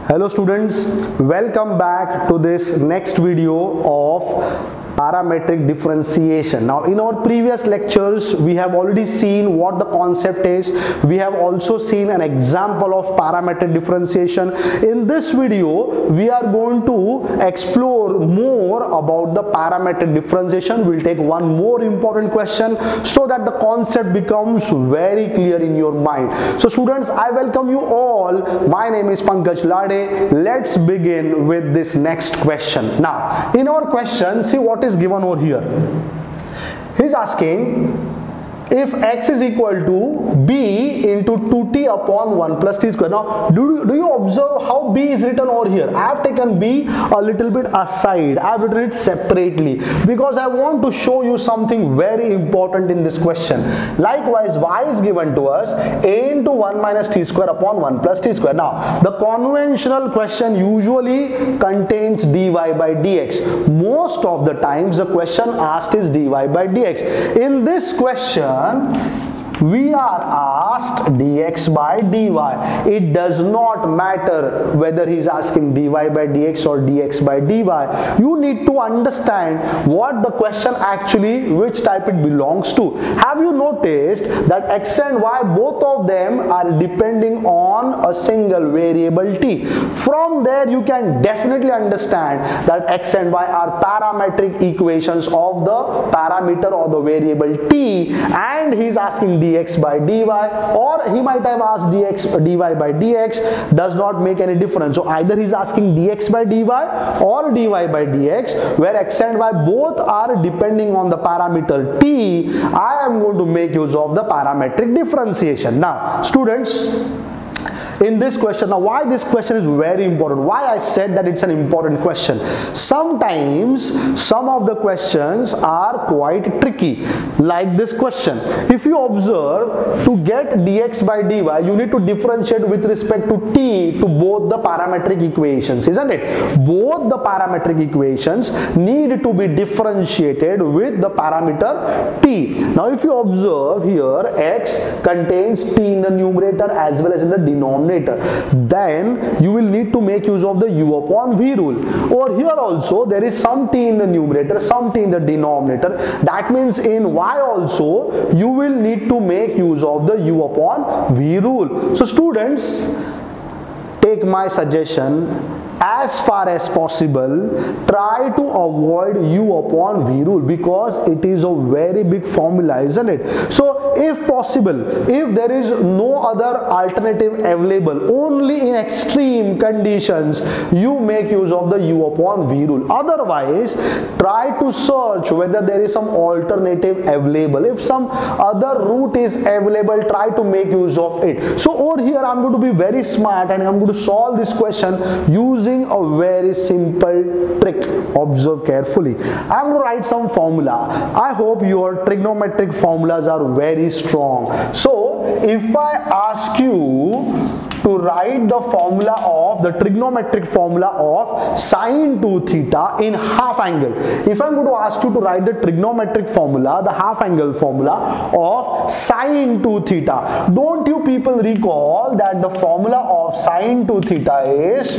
Hello students, welcome back to this next video of parametric differentiation. Now in our previous lectures we have already seen what the concept is. We have also seen an example of parametric differentiation. In this video we are going to explore more about the parametric differentiation. We'll take one more important question so that the concept becomes very clear in your mind. So students, I welcome you all. My name is Pankaj Lade. Let's begin with this next question. Now in our question, see what is given over here. He's asking if x is equal to b into 2t upon 1 plus t square. Now do you observe how b is written over here? I have taken b a little bit aside. I have written it separately because I want to show you something very important in this question. Likewise, y is given to us a into 1 minus t square upon 1 plus t square. Now the conventional question usually contains dy by dx. Most of the times the question asked is dy by dx. In this question we are asked dx by dy. It does not matter whether he is asking dy by dx or dx by dy. You need to understand what the question actually, which type it belongs to. Have you noticed that x and y, both of them are depending on a single variable t? From there you can definitely understand that x and y are parametric equations of the parameter or the variable t, and he is asking dx by dy, or he might have asked dy by dx. Does not make any difference. So either he is asking dx by dy or dy by dx, where x and y both are depending on the parameter t. I am going to make use of the parametric differentiation. Now students, in this question, now why this question is very important, why I said that it's an important question. Sometimes some of the questions are quite tricky, like this question. If you observe, to get dx by dy you need to differentiate with respect to t to both the parametric equations, isn't it? Both the parametric equations need to be differentiated with the parameter t. Now if you observe here, x contains t in the numerator as well as in the denominator. Then you will need to make use of the u upon v rule. Over here also there is some t in the numerator, some t in the denominator. That means in y also you will need to make use of the u upon v rule. So students, take my suggestion, as far as possible try to avoid u upon v rule, because it is a very big formula, isn't it? So if possible, if there is no other alternative available, only in extreme conditions you make use of the u upon v rule. Otherwise try to search whether there is some alternative available. If some other route is available, try to make use of it. So over here I'm going to be very smart and I'm going to solve this question using a very simple trick. Observe carefully. I am going to write some formula. I hope your trigonometric formulas are very strong. So if I ask you to write the formula of the trigonometric formula of sine 2 theta in half angle, if I am going to ask you to write the trigonometric formula, the half angle formula of sine 2 theta, don't you people recall that the formula of sine 2 theta is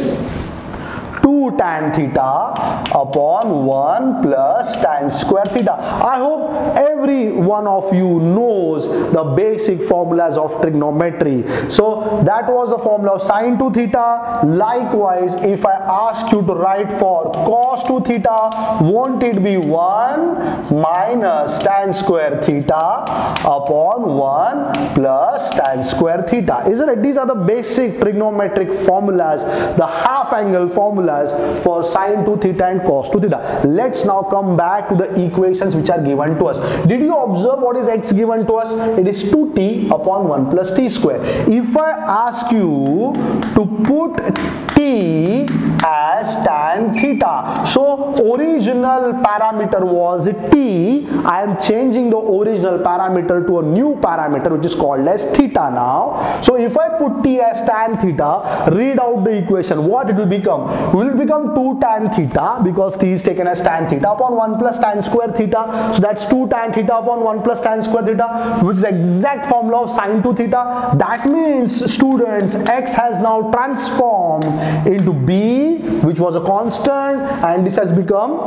2 tan theta upon 1 plus tan square theta. I hope every one of you knows the basic formulas of trigonometry. So that was the formula of sine 2 theta. Likewise, if I ask you to write for cos 2 theta, won't it be 1 minus tan square theta upon 1 plus tan square theta? Isn't it? These are the basic trigonometric formulas, the half angle formulas for sine 2 theta and cos 2 theta. Let's now come back to the equations which are given to us. Did you observe what is x given to us? It is 2t upon 1 plus t square. If I ask you to put t as tan theta, theta. So original parameter was t. I am changing the original parameter to a new parameter which is called as theta now. So if I put t as tan theta, read out the equation. What it will become? Will it become 2 tan theta because t is taken as tan theta upon 1 plus tan square theta. So that's 2 tan theta upon 1 plus tan square theta, which is the exact formula of sine 2 theta. That means, students, x has now transformed into b, which was a constant, and this has become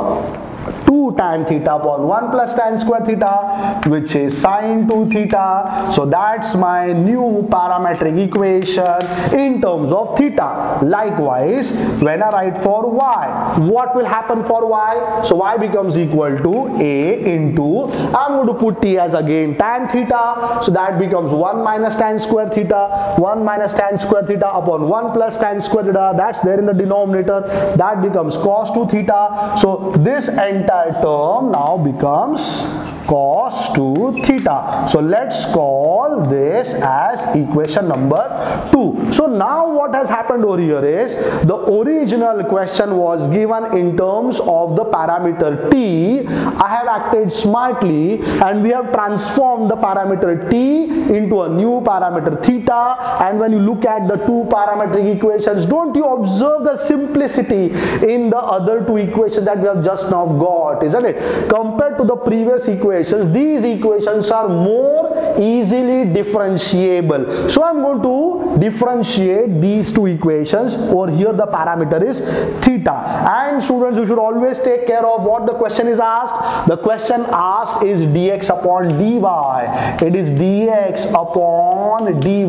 2 tan theta upon 1 plus tan square theta, which is sine 2 theta. So that's my new parametric equation in terms of theta. Likewise, when I write for y, what will happen for y? So y becomes equal to a into, I'm going to put t as again tan theta, so that becomes 1 minus tan square theta, 1 minus tan square theta upon 1 plus tan square theta, that's there in the denominator, that becomes cos 2 theta. So this entire term now becomes cos 2 theta. So let's call this as equation number 2. So now what has happened over here is, the original question was given in terms of the parameter t. I have acted smartly and we have transformed the parameter t into a new parameter theta. And when you look at the two parametric equations, don't you observe the simplicity in the other two equations that we have just now got, isn't it? Compared to the previous equations, these equations are more easily differentiable. So I'm going to differentiate these two equations. Over here the parameter is theta. And students, you should always take care of what the question is asked. The question asked is dx upon dy. It is dx upon dy.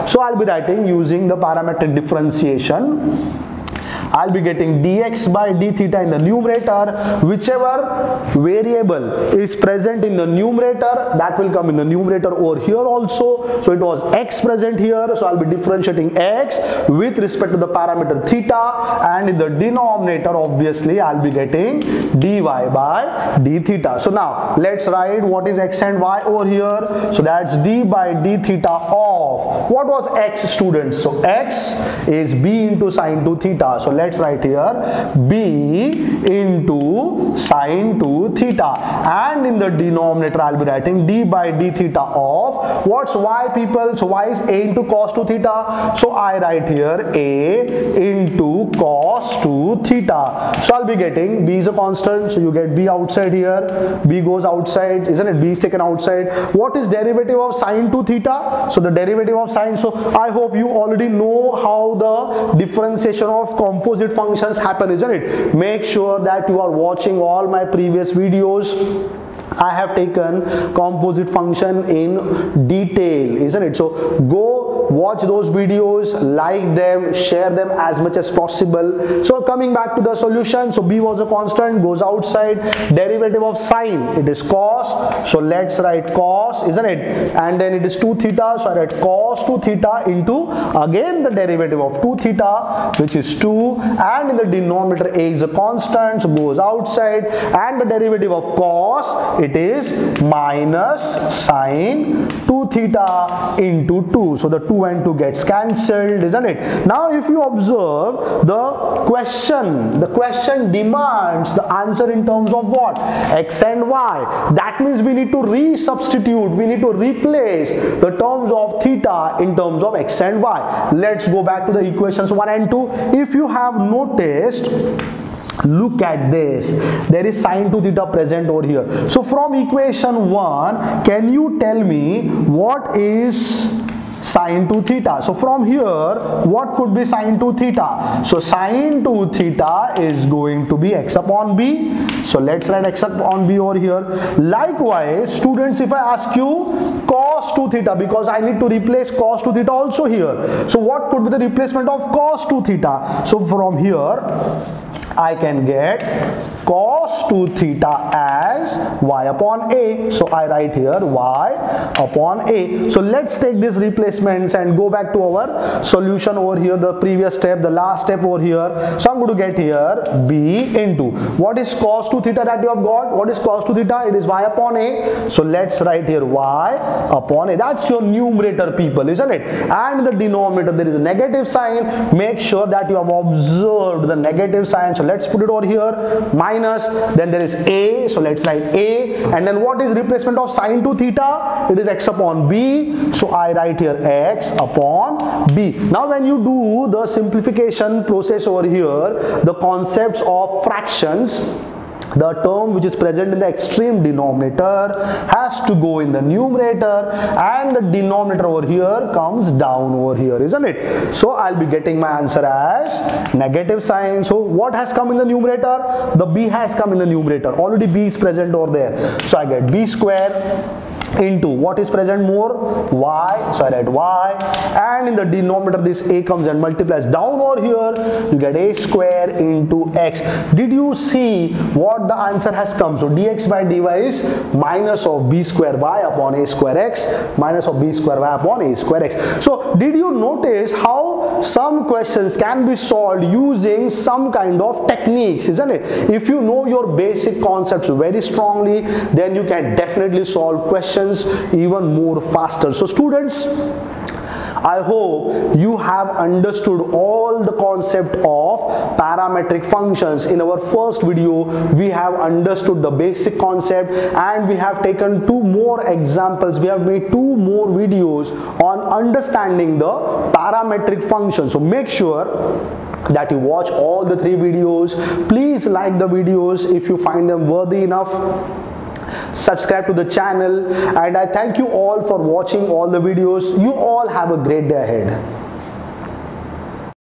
So I'll be writing using the parametric differentiation. I'll be getting dx by d theta in the numerator. Whichever variable is present in the numerator, that will come in the numerator over here also. So it was x present here, so I'll be differentiating x with respect to the parameter theta, and in the denominator obviously I'll be getting dy by d theta. So now let's write what is x and y over here. So that's d by d theta of, what was x, students? So x is b into sine 2 theta. So let's write here b into sine 2 theta, and in the denominator I'll be writing d by d theta of, what's y, people? So y is a into cos 2 theta. So I write here a into cos 2 theta. So I'll be getting, b is a constant, so you get b outside here, b goes outside, isn't it? B is taken outside. What is derivative of sine 2 theta? So the derivative of sine, so I hope you already know how the differentiation of composite functions happen, isn't it? Make sure that you are watching all my previous videos. I have taken composite function in detail, isn't it? So go watch those videos, like them, share them as much as possible. So coming back to the solution, so b was a constant, goes outside. Derivative of sine, it is cos, so let's write cos, isn't it? And then it is 2 theta, so I write cos 2 theta into, again the derivative of 2 theta, which is 2, and in the denominator a is a constant, so goes outside, and the derivative of cos, it is minus sine 2 theta into 2. So the 2 and 2 gets cancelled, isn't it? Now if you observe the question demands the answer in terms of what? X and y. That means we need to resubstitute, we need to replace the terms of theta in terms of x and y. Let's go back to the equations 1 and 2. If you have noticed, look at this, there is sine 2 theta present over here. So from equation 1, can you tell me what is sine 2 theta? So from here, what could be sine 2 theta? So sine 2 theta is going to be x upon b. So let's write x upon b over here. Likewise, students, if I ask you cos 2 theta, because I need to replace cos 2 theta also here. So what could be the replacement of cos 2 theta? So from here, I can get cos 2 theta as y upon a. So I write here y upon a. So let's take these replacements and go back to our solution over here, the previous step, the last step over here. So I'm going to get here b into, what is cos 2 theta that you have got? What is cos 2 theta? It is y upon a. So let's write here y upon a. That's your numerator, people, isn't it? And in the denominator there is a negative sign. Make sure that you have observed the negative sign. So let's put it over here, minus, then there is a. So let's write a, and then what is replacement of sine 2 theta? It is x upon b. So I write here x upon b. Now when you do the simplification process over here, the concepts of fractions, the term which is present in the extreme denominator has to go in the numerator, and the denominator over here comes down over here, isn't it? So I'll be getting my answer as negative sign. So what has come in the numerator? The b has come in the numerator. Already b is present over there. So I get b square into, what is present more? Y. So I write y, and in the denominator this a comes and multiplies down over here. You get a square into x. Did you see what the answer has come? So dx by dy is minus of b square y upon a square x, minus of b square y upon a square x. So did you notice how some questions can be solved using some kind of techniques, isn't it? If you know your basic concepts very strongly, then you can definitely solve questions even more faster. So students, I hope you have understood all the concept of parametric functions. In our first video, we have understood the basic concept, and we have taken 2 more examples. We have made 2 more videos on understanding the parametric functions. So make sure that you watch all the 3 videos. Please like the videos if you find them worthy enough. Subscribe to the channel, and I thank you all for watching all the videos. You all have a great day ahead.